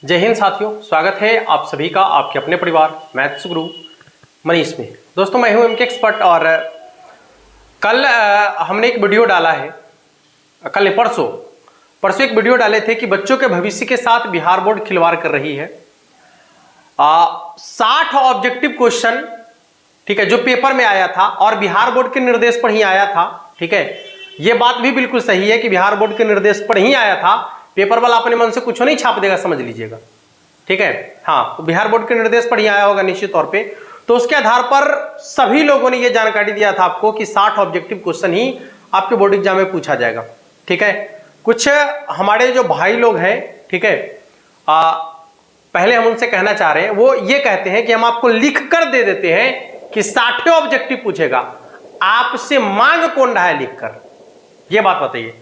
जय हिंद साथियों, स्वागत है आप सभी का आपके अपने परिवार मैथ्स गुरु मनीष में। दोस्तों मैं हूं एमके एक्सपर्ट और कल हमने एक वीडियो डाला है, कल परसों एक वीडियो डाले थे कि बच्चों के भविष्य के साथ बिहार बोर्ड खिलवाड़ कर रही है। 60 ऑब्जेक्टिव क्वेश्चन, ठीक है, जो पेपर में आया था और बिहार बोर्ड के निर्देश पर ही आया था। ठीक है, यह बात भी बिल्कुल सही है कि बिहार बोर्ड के निर्देश पर ही आया था, पेपर वाला अपने मन से कुछ नहीं छाप देगा, समझ लीजिएगा। ठीक है, हाँ, तो बिहार बोर्ड के निर्देश पर ही आया होगा निश्चित तौर पे। तो उसके आधार पर सभी लोगों ने यह जानकारी दिया था आपको कि 60 ऑब्जेक्टिव क्वेश्चन ही आपके बोर्ड एग्जाम में पूछा जाएगा। ठीक है, कुछ हमारे जो भाई लोग हैं, ठीक है, पहले हम उनसे कहना चाह रहे हैं, वो ये कहते हैं कि हम आपको लिख कर दे देते हैं कि 60 ऑब्जेक्टिव पूछेगा, आपसे मांग कौन रहा है लिखकर, यह बात बताइए।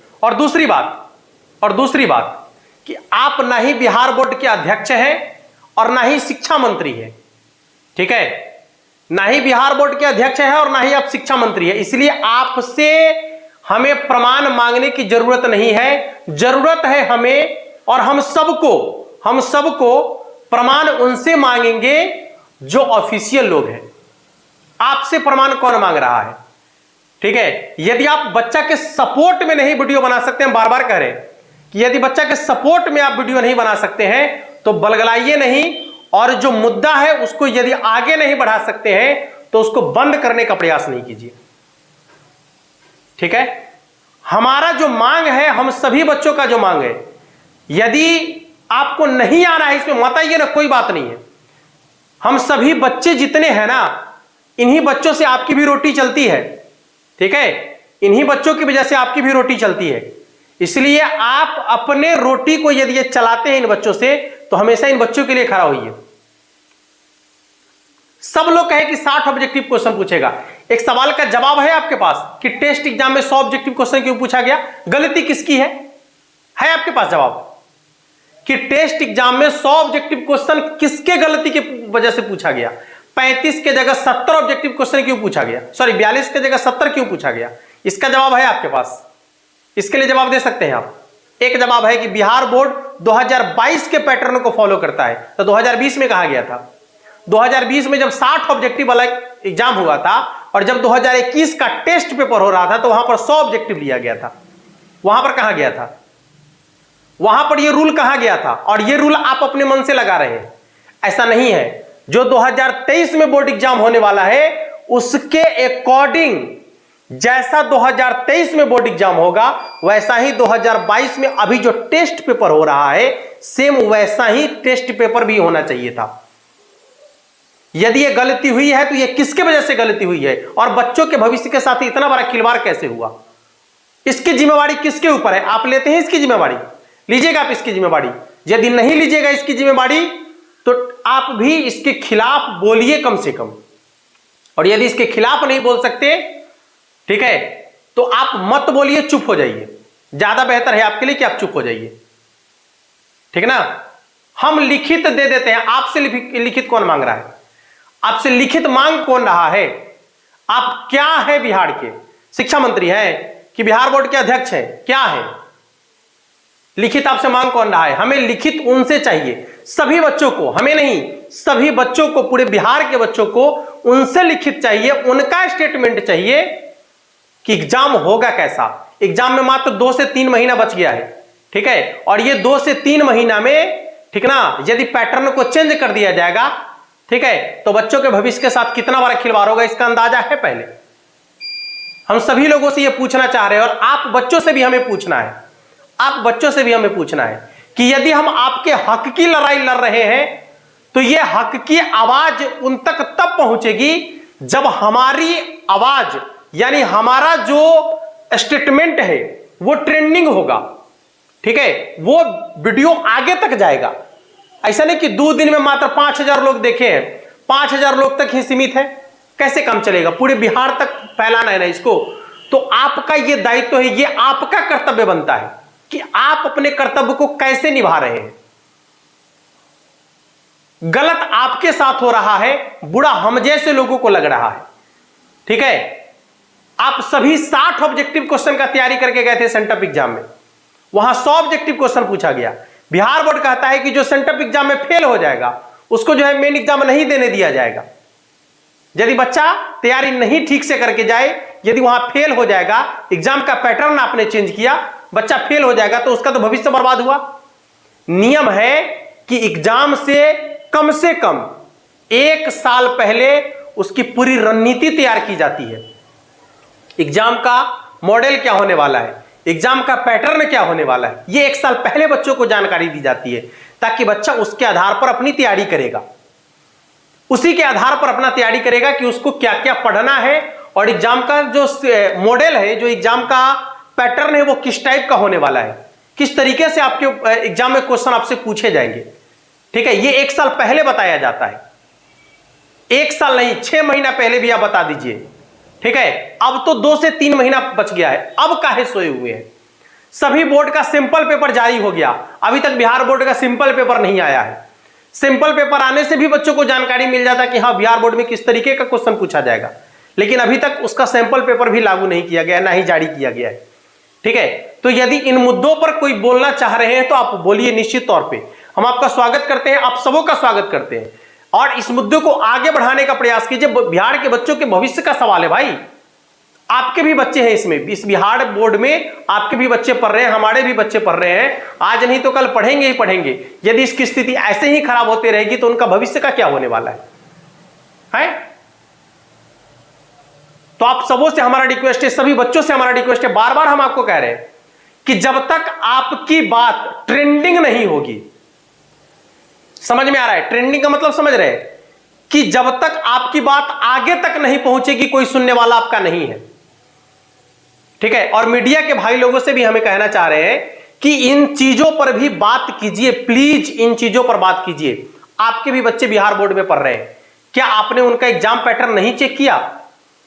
और दूसरी बात कि आप ना ही बिहार बोर्ड के अध्यक्ष हैं और ना ही शिक्षा मंत्री हैं। ठीक है, ना ही बिहार बोर्ड के अध्यक्ष हैं और ना ही आप शिक्षा मंत्री हैं, इसलिए आपसे हमें प्रमाण मांगने की जरूरत नहीं है। जरूरत है हमें, और हम सबको प्रमाण उनसे मांगेंगे जो ऑफिशियल लोग हैं। आपसे प्रमाण कौन मांग रहा है? ठीक है, यदि आप बच्चा के सपोर्ट में नहीं वीडियो बना सकते, हम बार बार कह रहे हैं कि यदि बच्चा के सपोर्ट में आप वीडियो नहीं बना सकते हैं तो बलगलाइए नहीं, और जो मुद्दा है उसको यदि आगे नहीं बढ़ा सकते हैं तो उसको बंद करने का प्रयास नहीं कीजिए। ठीक है, हमारा जो मांग है, हम सभी बच्चों का जो मांग है, यदि आपको नहीं आ रहा है इसमें मत आइए ना, कोई बात नहीं है। हम सभी बच्चे जितने हैं ना, इन्हीं बच्चों से आपकी भी रोटी चलती है। ठीक है, इन्हीं बच्चों की वजह से आपकी भी रोटी चलती है, इसलिए आप अपने रोटी को यदि ये चलाते हैं इन बच्चों से, तो हमेशा इन बच्चों के लिए खड़ा होइए। सब लोग कहे कि 60 ऑब्जेक्टिव क्वेश्चन पूछेगा। एक सवाल का जवाब है आपके पास कि टेस्ट एग्जाम में 100 ऑब्जेक्टिव क्वेश्चन क्यों पूछा गया? गलती किसकी है आपके पास जवाब कि टेस्ट एग्जाम में 100 ऑब्जेक्टिव क्वेश्चन किसके गलती की वजह से पूछा गया? 35 के जगह 70 ऑब्जेक्टिव क्वेश्चन क्यों पूछा गया? सॉरी, 42 के जगह 70 क्यों पूछा गया? इसका जवाब है आपके पास, इसके लिए जवाब दे सकते हैं आप। एक जवाब है कि बिहार बोर्ड 2022 के पैटर्न को फॉलो करता है, तो 2020 में कहा गया था। 2020 में जब 60 ऑब्जेक्टिव वाला एग्जाम हुआ था और जब 2021 का टेस्ट पेपर हो रहा था तो वहां पर 100 ऑब्जेक्टिव लिया गया था। वहां पर कहा गया था, वहां पर यह रूल कहा गया था, और यह रूल आप अपने मन से लगा रहे हैं। ऐसा नहीं है, जो 2023 में बोर्ड एग्जाम होने वाला है उसके अकॉर्डिंग जैसा 2023 में बोर्ड एग्जाम होगा वैसा ही 2022 में अभी जो टेस्ट पेपर हो रहा है सेम वैसा ही टेस्ट पेपर भी होना चाहिए था। यदि यह गलती हुई है तो यह किसके वजह से गलती हुई है, और बच्चों के भविष्य के साथ इतना बड़ा खिलवाड़ कैसे हुआ? इसकी जिम्मेवारी किसके ऊपर है? आप लेते हैं इसकी जिम्मेवारी? लीजिएगा आप इसकी जिम्मेवारी? यदि नहीं लीजिएगा इसकी जिम्मेवारी तो आप भी इसके खिलाफ बोलिए कम से कम, और यदि इसके खिलाफ नहीं बोल सकते, ठीक है, तो आप मत बोलिए, चुप हो जाइए। ज्यादा बेहतर है आपके लिए कि आप चुप हो जाइए। ठीक है ना, हम लिखित दे देते हैं। आपसे लिखित कौन मांग रहा है? आपसे लिखित मांग कौन रहा है? आप क्या है? बिहार के शिक्षा मंत्री हैं कि बिहार बोर्ड के अध्यक्ष हैं? क्या है? लिखित आपसे मांग कौन रहा है? हमें लिखित उनसे चाहिए, सभी बच्चों को, हमें नहीं, सभी बच्चों को, पूरे बिहार के बच्चों को उनसे लिखित चाहिए, उनका स्टेटमेंट चाहिए कि एग्जाम होगा कैसा। एग्जाम में मात्र 2 से 3 महीना बच गया है। ठीक है, और ये 2 से 3 महीना में, ठीक ना, यदि पैटर्न को चेंज कर दिया जाएगा, ठीक है, तो बच्चों के भविष्य के साथ कितना बड़ा खिलवाड़ होगा इसका अंदाजा है पहले। हम सभी लोगों से ये पूछना चाह रहे हैं, और आप बच्चों से भी हमें पूछना है, आप बच्चों से भी हमें पूछना है कि यदि हम आपके हक की लड़ाई लड़ रहे हैं तो यह हक की आवाज उन तक तब पहुंचेगी जब हमारी आवाज, यानी हमारा जो स्टेटमेंट है वो ट्रेंडिंग होगा। ठीक है, वो वीडियो आगे तक जाएगा। ऐसा नहीं कि 2 दिन में मात्र 5000 लोग देखे हैं, 5000 लोग तक ही सीमित है, कैसे काम चलेगा? पूरे बिहार तक फैलाना है ना इसको। तो आपका ये दायित्व है, ये आपका कर्तव्य बनता है कि आप अपने कर्तव्य को कैसे निभा रहे हैं। गलत आपके साथ हो रहा है, बुरा हम जैसे लोगों को लग रहा है। ठीक है, आप सभी 60 ऑब्जेक्टिव क्वेश्चन का तैयारी करके गए थे सेंटअप एग्जाम में, वहां 100 ऑब्जेक्टिव क्वेश्चन पूछा गया। बिहार बोर्ड कहता है कि जो सेंटअप एग्जाम में फेल हो जाएगा उसको जो है मेन एग्जाम नहीं देने दिया जाएगा। यदि बच्चा तैयारी नहीं ठीक से करके जाए, यदि वहां फेल हो जाएगा, एग्जाम का पैटर्न आपने चेंज किया, बच्चा फेल हो जाएगा तो उसका तो भविष्य बर्बाद हुआ। नियम है कि एग्जाम से कम 1 साल पहले उसकी पूरी रणनीति तैयार की जाती है। एग्जाम का मॉडल क्या होने वाला है, एग्जाम का पैटर्न क्या होने वाला है, यह 1 साल पहले बच्चों को जानकारी दी जाती है, ताकि बच्चा उसके आधार पर अपनी तैयारी करेगा, उसी के आधार पर अपना तैयारी करेगा कि उसको क्या क्या पढ़ना है और एग्जाम का जो मॉडल है, जो एग्जाम का पैटर्न है वो किस टाइप का होने वाला है, किस तरीके से आपके एग्जाम में क्वेश्चन आपसे पूछे जाएंगे। ठीक है, ये 1 साल पहले बताया जाता है, 1 साल नहीं 6 महीना पहले भी आप बता दीजिए। ठीक है, अब तो 2 से 3 महीना बच गया है, अब काहे सोए हुए हैं। सभी बोर्ड का सिंपल पेपर जारी हो गया, अभी तक बिहार बोर्ड का सिंपल पेपर नहीं आया है। सिंपल पेपर आने से भी बच्चों को जानकारी मिल जाता कि हाँ बिहार बोर्ड में किस तरीके का क्वेश्चन पूछा जाएगा, लेकिन अभी तक उसका सैंपल पेपर भी लागू नहीं किया गया, ना ही जारी किया गया है। ठीक है, तो यदि इन मुद्दों पर कोई बोलना चाह रहे हैं तो आप बोलिए, निश्चित तौर पे हम आपका स्वागत करते हैं, आप सबों का स्वागत करते हैं और इस मुद्दे को आगे बढ़ाने का प्रयास कीजिए। बिहार के बच्चों के भविष्य का सवाल है भाई, आपके भी बच्चे हैं इसमें, इस बिहार बोर्ड में आपके भी बच्चे पढ़ रहे हैं, हमारे भी बच्चे पढ़ रहे हैं, आज नहीं तो कल पढ़ेंगे ही पढ़ेंगे। यदि इसकी स्थिति ऐसे ही खराब होती रहेगी तो उनका भविष्य का क्या होने वाला है? तो आप सबों से हमारा रिक्वेस्ट है, सभी बच्चों से हमारा रिक्वेस्ट है, बार बार हम आपको कह रहे हैं कि जब तक आपकी बात ट्रेंडिंग नहीं होगी, समझ में आ रहा है ट्रेंडिंग का मतलब, समझ रहे हैं कि जब तक आपकी बात आगे तक नहीं पहुंचेगी कोई सुनने वाला आपका नहीं है। ठीक है, और मीडिया के भाई लोगों से भी हमें कहना चाह रहे हैं कि इन चीजों पर भी बात कीजिए, प्लीज इन चीजों पर बात कीजिए। आपके भी बच्चे बिहार बोर्ड में पढ़ रहे हैं, क्या आपने उनका एग्जाम पैटर्न नहीं चेक किया?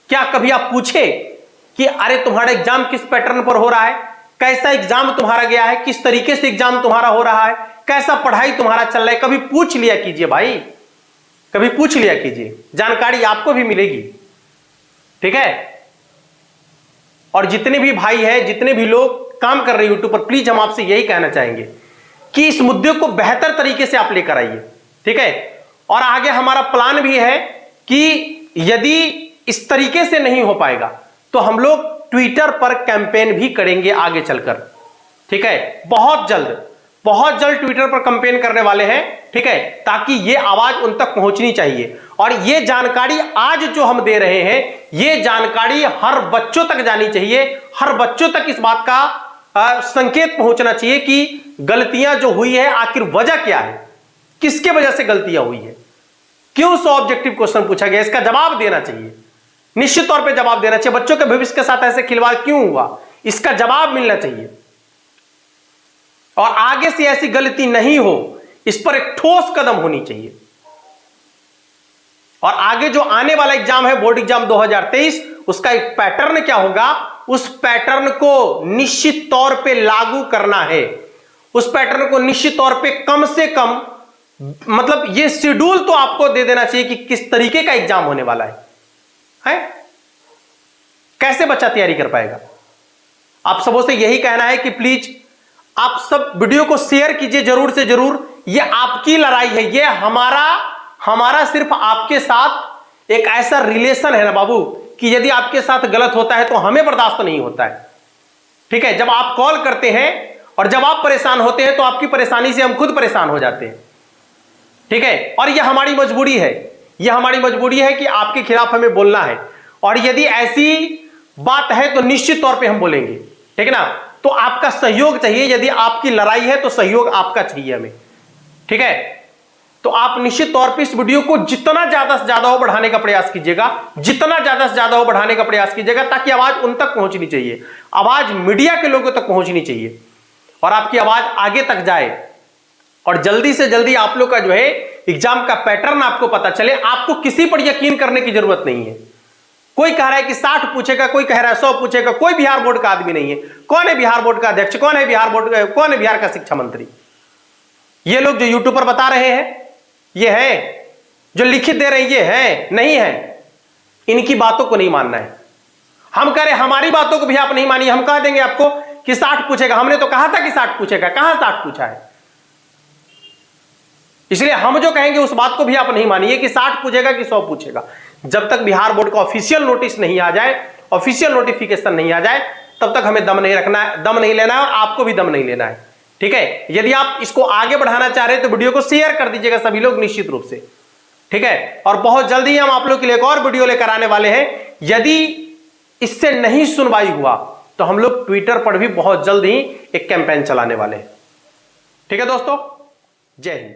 क्या कभी आप पूछे कि अरे तुम्हारा एग्जाम किस पैटर्न पर हो रहा है, कैसा एग्जाम तुम्हारा गया है, किस तरीके से एग्जाम तुम्हारा हो रहा है, कैसा पढ़ाई तुम्हारा चल रहा है? कभी पूछ लिया कीजिए भाई, कभी पूछ लिया कीजिए, जानकारी आपको भी मिलेगी। ठीक है, और जितने भी भाई हैं, जितने भी लोग काम कर रहे हैं यूट्यूब पर, प्लीज हम आपसे यही कहना चाहेंगे कि इस मुद्दे को बेहतर तरीके से आप लेकर आइए। ठीक है, और आगे हमारा प्लान भी है कि यदि इस तरीके से नहीं हो पाएगा तो हम लोग ट्विटर पर कैंपेन भी करेंगे आगे चलकर। ठीक है, बहुत जल्द ट्विटर पर कैंपेन करने वाले हैं। ठीक है, ताकि ये आवाज उन तक पहुंचनी चाहिए और ये जानकारी आज जो हम दे रहे हैं, ये जानकारी हर बच्चों तक जानी चाहिए, हर बच्चों तक इस बात का संकेत पहुंचना चाहिए कि गलतियां जो हुई है आखिर वजह क्या है, किसके वजह से गलतियां हुई है, क्यों 100 ऑब्जेक्टिव क्वेश्चन पूछा गया, इसका जवाब देना चाहिए, निश्चित तौर पे जवाब देना चाहिए। बच्चों के भविष्य के साथ ऐसे खिलवाड़ क्यों हुआ, इसका जवाब मिलना चाहिए और आगे से ऐसी गलती नहीं हो, इस पर एक ठोस कदम होनी चाहिए। और आगे जो आने वाला एग्जाम है बोर्ड एग्जाम 2023, उसका एक पैटर्न क्या होगा, उस पैटर्न को निश्चित तौर पे लागू करना है, उस पैटर्न को निश्चित तौर पे कम से कम, मतलब ये शेड्यूल तो आपको दे देना चाहिए कि किस तरीके का एग्जाम होने वाला है? कैसे बच्चा तैयारी कर पाएगा? आप सबों से यही कहना है कि प्लीज आप सब वीडियो को शेयर कीजिए जरूर से जरूर। ये आपकी लड़ाई है, ये हमारा सिर्फ आपके साथ एक ऐसा रिलेशन है ना बाबू कि यदि आपके साथ गलत होता है तो हमें बर्दाश्त नहीं होता है। ठीक है, जब आप कॉल करते हैं और जब आप परेशान होते हैं तो आपकी परेशानी से हम खुद परेशान हो जाते हैं। ठीक है, और यह हमारी मजबूरी है, यह हमारी मजबूरी है कि आपके खिलाफ हमें बोलना है और यदि ऐसी बात है तो निश्चित तौर पे हम बोलेंगे। ठीक है ना, तो आपका सहयोग चाहिए, यदि आपकी लड़ाई है तो सहयोग आपका चाहिए हमें। ठीक है, तो आप निश्चित तौर पे इस वीडियो को जितना ज्यादा से ज्यादा हो बढ़ाने का प्रयास कीजिएगा, जितना ज्यादा से ज्यादा हो बढ़ाने का प्रयास कीजिएगा, ताकि आवाज उन तक पहुंचनी चाहिए, आवाज मीडिया के लोगों तक पहुंचनी चाहिए और आपकी आवाज आगे तक जाए और जल्दी से जल्दी आप लोग का जो है एग्जाम का पैटर्न आपको पता चले। आपको किसी पर यकीन करने की जरूरत नहीं है। कोई कह रहा है कि 60 पूछेगा, कोई कह रहा है 100 पूछेगा, कोई बिहार बोर्ड का आदमी नहीं है। कौन है बिहार बोर्ड का अध्यक्ष, कौन है बिहार का शिक्षा मंत्री? ये लोग जो यूट्यूब पर बता रहे हैं, ये है जो लिखित दे रहे हैं, ये है नहीं है। इनकी बातों को नहीं मानना है। हम कह रहे हमारी बातों को भी आप नहीं मानिए, हम कह देंगे आपको कि 60 पूछेगा। हमने तो कहा था कि 60 पूछेगा, कहां 60 पूछा है? इसलिए हम जो कहेंगे उस बात को भी आप नहीं मानिए कि 60 पूछेगा कि 100 पूछेगा। जब तक बिहार बोर्ड का ऑफिशियल नोटिस नहीं आ जाए, ऑफिशियल नोटिफिकेशन नहीं आ जाए, तब तक हमें दम नहीं रखना है, दम नहीं लेना है, और आपको भी दम नहीं लेना है। ठीक है, यदि आप इसको आगे बढ़ाना चाह रहे हैं तो वीडियो को शेयर कर दीजिएगा सभी लोग निश्चित रूप से। ठीक है, और बहुत जल्दी हम आप लोग के लिए एक और वीडियो लेकर आने वाले हैं। यदि इससे नहीं सुनवाई हुआ तो हम लोग ट्विटर पर भी बहुत जल्द ही एक कैंपेन चलाने वाले हैं। ठीक है दोस्तों, जय हिंद।